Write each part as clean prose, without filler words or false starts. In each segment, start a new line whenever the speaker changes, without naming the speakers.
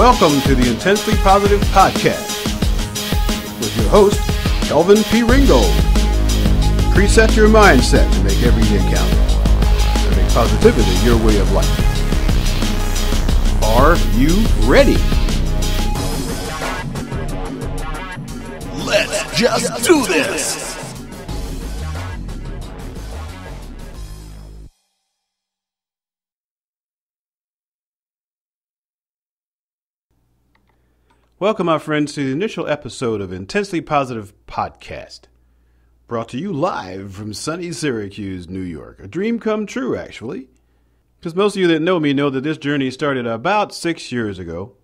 Welcome to the Intensely Positive Podcast with your host, Kelvin P. Ringo. Preset your mindset to make every day count and make positivity your way of life. Are you ready?
Let's just do this!
Welcome, my friends, to the initial episode of Intensely Positive Podcast, brought to you live from sunny Syracuse, New York. A dream come true, actually, because most of you that know me know that this journey started about 6 years ago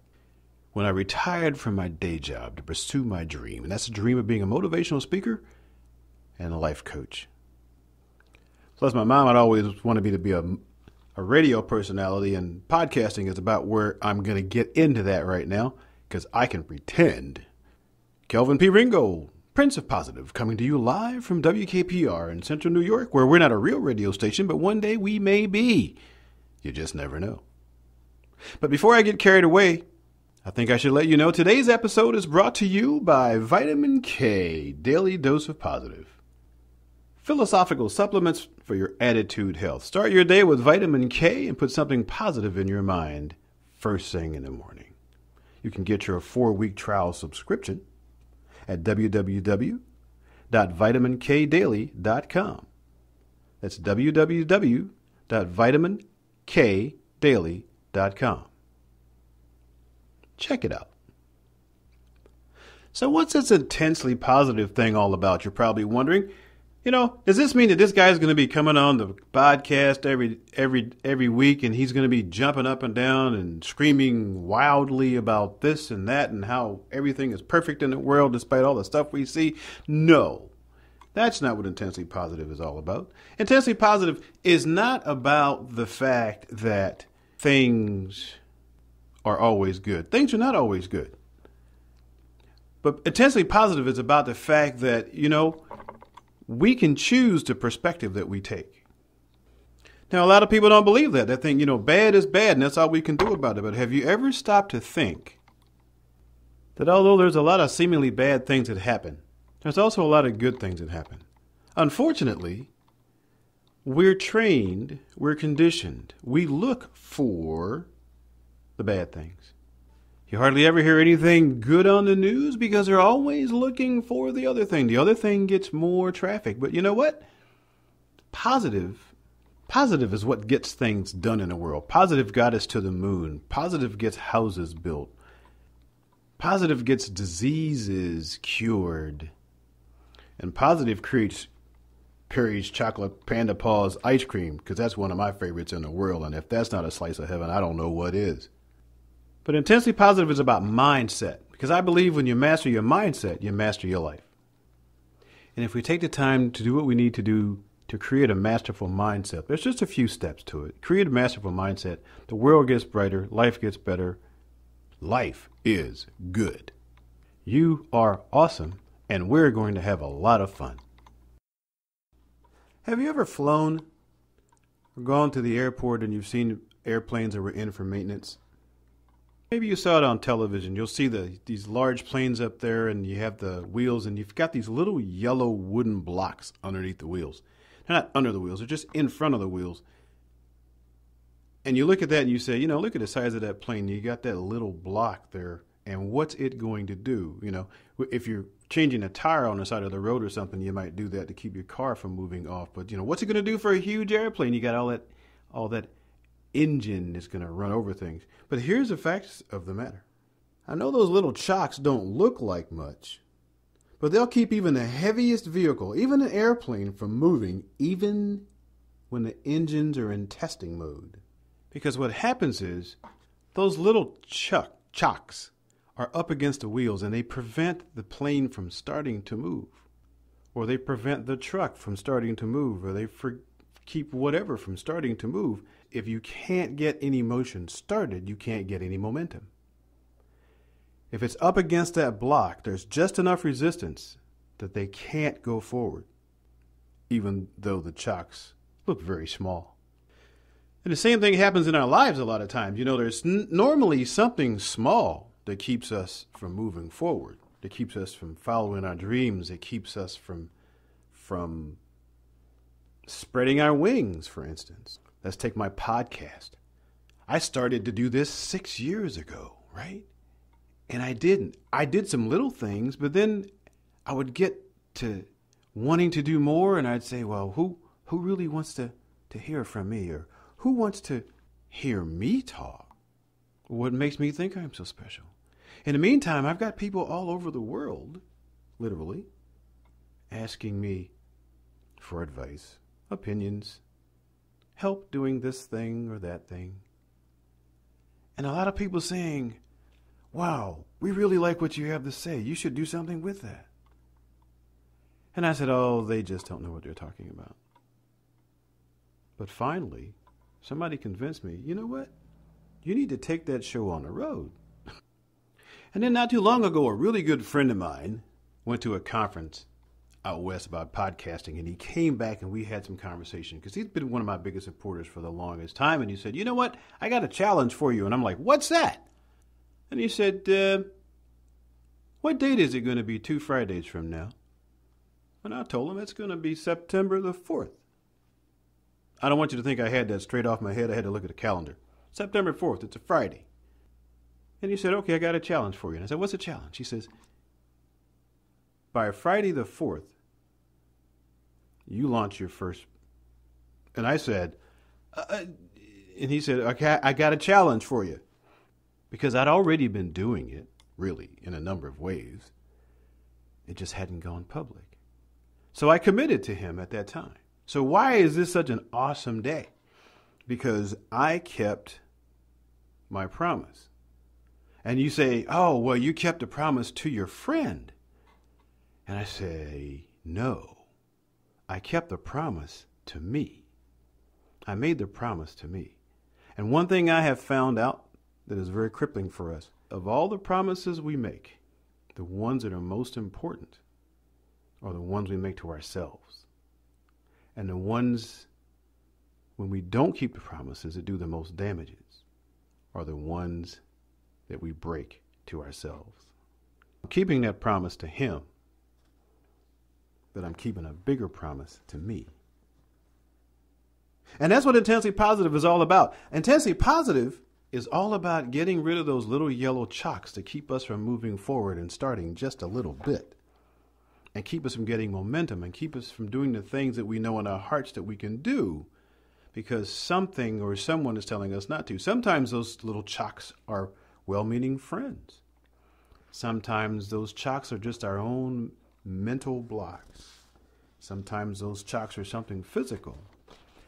when I retired from my day job to pursue my dream, and that's the dream of being a motivational speaker and a life coach. Plus, my mom had always wanted me to be a radio personality, and podcasting is about where I'm going to get into that right now. Because I can pretend. Kelvin P. Ringo, Prince of Positive, coming to you live from WKPR in Central New York, where we're not a real radio station, but one day we may be. You just never know. But before I get carried away, I think I should let you know today's episode is brought to you by Vitamin K, Daily Dose of Positive. Philosophical supplements for your attitude health. Start your day with Vitamin K and put something positive in your mind first thing in the morning. You can get your 4-week trial subscription at www.vitaminkdaily.com. That's www.vitaminkdaily.com. Check it out. So what's this intensely positive thing all about? You're probably wondering. You know, does this mean that this guy's going to be coming on the podcast every week and he's going to be jumping up and down and screaming wildly about this and that and how everything is perfect in the world despite all the stuff we see? No, that's not what Intensely Positive is all about. Intensely Positive is not about the fact that things are always good. Things are not always good. But Intensely Positive is about the fact that, you know, we can choose the perspective that we take. Now, a lot of people don't believe that. They think, you know, bad is bad and that's all we can do about it. But have you ever stopped to think that although there's a lot of seemingly bad things that happen, there's also a lot of good things that happen? Unfortunately, we're trained, we're conditioned. We look for the bad things. You hardly ever hear anything good on the news because they're always looking for the other thing. The other thing gets more traffic. But you know what? Positive is what gets things done in the world. Positive got us to the moon. Positive gets houses built. Positive gets diseases cured. And positive creates Perry's Chocolate Panda Paws ice cream, because that's one of my favorites in the world. And if that's not a slice of heaven, I don't know what is. But Intensely Positive is about mindset, because I believe when you master your mindset, you master your life. And if we take the time to do what we need to do to create a masterful mindset, there's just a few steps to it. Create a masterful mindset. The world gets brighter. Life gets better. Life is good. You are awesome, and we're going to have a lot of fun. Have you ever flown or gone to the airport and you've seen airplanes that were in for maintenance? Maybe you saw it on television. You'll see these large planes up there and you have the wheels and you've got these little yellow wooden blocks underneath the wheels. They're not under the wheels, they're just in front of the wheels. And you look at that and you say, you know, look at the size of that plane. You got that little block there and what's it going to do? You know, if you're changing a tire on the side of the road or something, you might do that to keep your car from moving off. But, you know, what's it going to do for a huge airplane? You got all that engine is going to run over things. But here's the facts of the matter. I know those little chocks don't look like much, but they'll keep even the heaviest vehicle, even an airplane, from moving, even when the engines are in testing mode. Because what happens is those little chocks are up against the wheels and they prevent the plane from starting to move, or they prevent the truck from starting to move, or they keep whatever from starting to move. If you can't get any motion started, you can't get any momentum. If it's up against that block, there's just enough resistance that they can't go forward, even though the chocks look very small. And the same thing happens in our lives a lot of times. There's normally something small that keeps us from moving forward, that keeps us from following our dreams, that keeps us from spreading our wings, for instance. Let's take my podcast. I started to do this 6 years ago, right? And I didn't. I did some little things, but then I would get to wanting to do more, and I'd say, well, who really wants to hear from me? Or who wants to hear me talk? What makes me think I'm so special? In the meantime, I've got people all over the world, literally, asking me for advice, opinions, help doing this thing or that thing. And a lot of people saying, wow, we really like what you have to say. You should do something with that. And I said, oh, they just don't know what they're talking about. But finally, somebody convinced me, you know what? You need to take that show on the road. And then not too long ago, a really good friend of mine went to a conference out west about podcasting, and he came back and we had some conversation because he's been one of my biggest supporters for the longest time. And he said, you know what? I got a challenge for you. And I'm like, what's that? And he said, what date is it going to be 2 Fridays from now? And I told him it's going to be September the 4th. I don't want you to think I had that straight off my head. I had to look at the calendar. September 4th, it's a Friday. And he said, okay, I got a challenge for you. And I said, what's the challenge? He says, by Friday the 4th, you launch your first. And I said, and he said, okay, I got a challenge for you. Because I'd already been doing it, really, in a number of ways. It just hadn't gone public. So I committed to him at that time. So why is this such an awesome day? Because I kept my promise. And you say, oh, well, you kept a promise to your friend. And I say, no. I kept the promise to me. I made the promise to me. And one thing I have found out that is very crippling for us, of all the promises we make, the ones that are most important are the ones we make to ourselves. And the ones, when we don't keep the promises that do the most damages, are the ones that we break to ourselves. I'm keeping that promise to him, but I'm keeping a bigger promise to me. And that's what Intensely Positive is all about. Intensely Positive is all about getting rid of those little yellow chocks to keep us from moving forward and starting just a little bit. And keep us from getting momentum and keep us from doing the things that we know in our hearts that we can do because something or someone is telling us not to. Sometimes those little chocks are well-meaning friends. Sometimes those chocks are just our own mental blocks. Sometimes those chocks are something physical.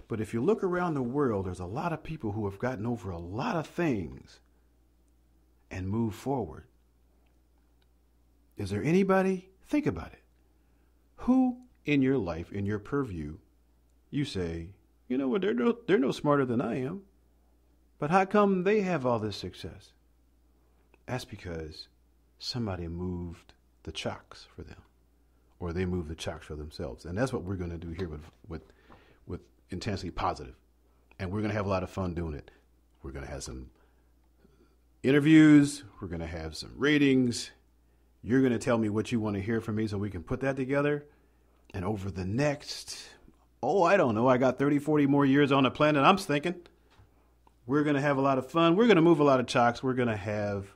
But if you look around the world, there's a lot of people who have gotten over a lot of things and moved forward. Is there anybody? Think about it. Who in your life, in your purview, you say, you know what, they're no smarter than I am. But how come they have all this success? That's because somebody moved the chocks for them. Or they moved the chocks for themselves. And that's what we're going to do here with Intensely Positive. And we're going to have a lot of fun doing it. We're going to have some interviews. We're going to have some ratings. You're going to tell me what you want to hear from me so we can put that together. And over the next, I don't know, I got 30, 40 more years on the planet, I'm thinking. We're going to have a lot of fun. We're going to move a lot of chocks. We're going to have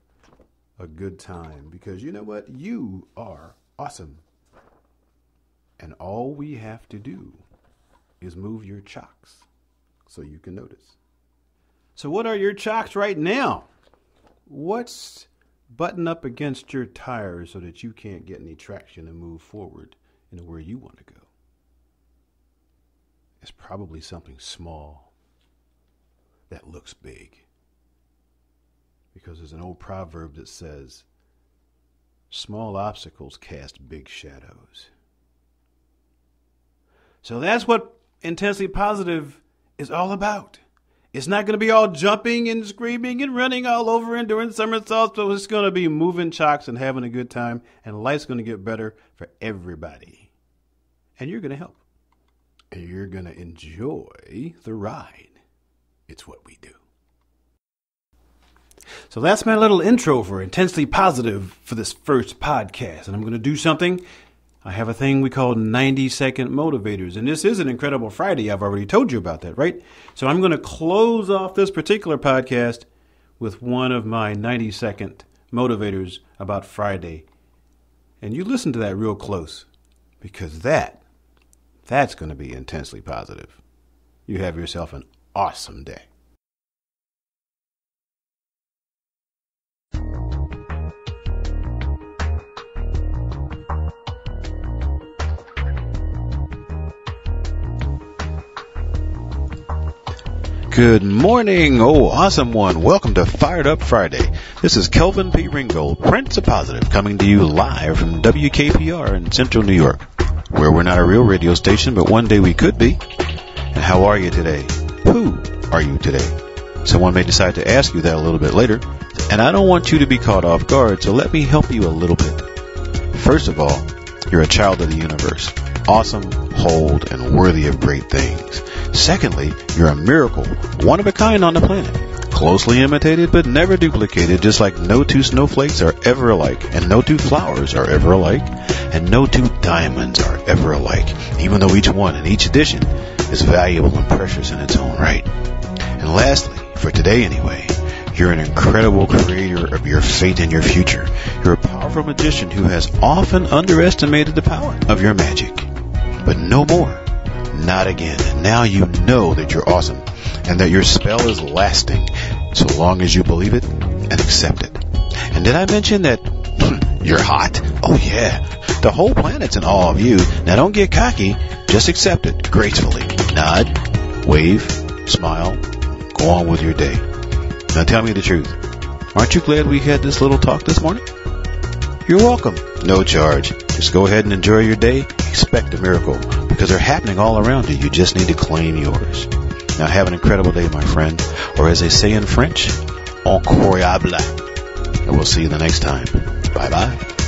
a good time. Because you know what? You are awesome. And all we have to do is move your chocks so you can notice. So what are your chocks right now? What's button up against your tires so that you can't get any traction and move forward into where you want to go? It's probably something small that looks big. Because there's an old proverb that says, small obstacles cast big shadows. So that's what Intensely Positive is all about. It's not going to be all jumping and screaming and running all over and doing somersaults. So it's going to be moving chocks and having a good time. And life's going to get better for everybody. And you're going to help. And you're going to enjoy the ride. It's what we do. So that's my little intro for Intensely Positive for this first podcast. And I'm going to do something. I have a thing we call 90-second motivators. And this is an incredible Friday. I've already told you about that, right? So I'm going to close off this particular podcast with one of my 90-second motivators about Friday. And you listen to that real close, because that's going to be intensely positive. You have yourself an awesome day. Good morning, awesome one. Welcome to Fired Up Friday. This is Kelvin P. Ringgold, Prince of Positive, coming to you live from WKPR in Central New York, where we're not a real radio station, but one day we could be. And how are you today? Who are you today? Someone may decide to ask you that a little bit later, and I don't want you to be caught off guard, so let me help you a little bit. First of all, you're a child of the universe, awesome, whole, and worthy of great things. Secondly, you're a miracle, one of a kind on the planet, closely imitated but never duplicated, just like no two snowflakes are ever alike, and no two flowers are ever alike, and no two diamonds are ever alike, even though each one and each edition is valuable and precious in its own right. And lastly, for today anyway, you're an incredible creator of your fate and your future. You're a powerful magician who has often underestimated the power of your magic. But no more. Not again. And now you know that you're awesome and that your spell is lasting so long as you believe it and accept it. And did I mention that you're hot? Oh yeah. The whole planet's in awe of you. Now don't get cocky. Just accept it gracefully. Nod, wave, smile, go on with your day. Now tell me the truth. Aren't you glad we had this little talk this morning? You're welcome. No charge. Just go ahead and enjoy your day. Expect a miracle, because they're happening all around you. You just need to claim yours. Now have an incredible day, my friend. Or as they say in French, incroyable. And we'll see you the next time. Bye-bye.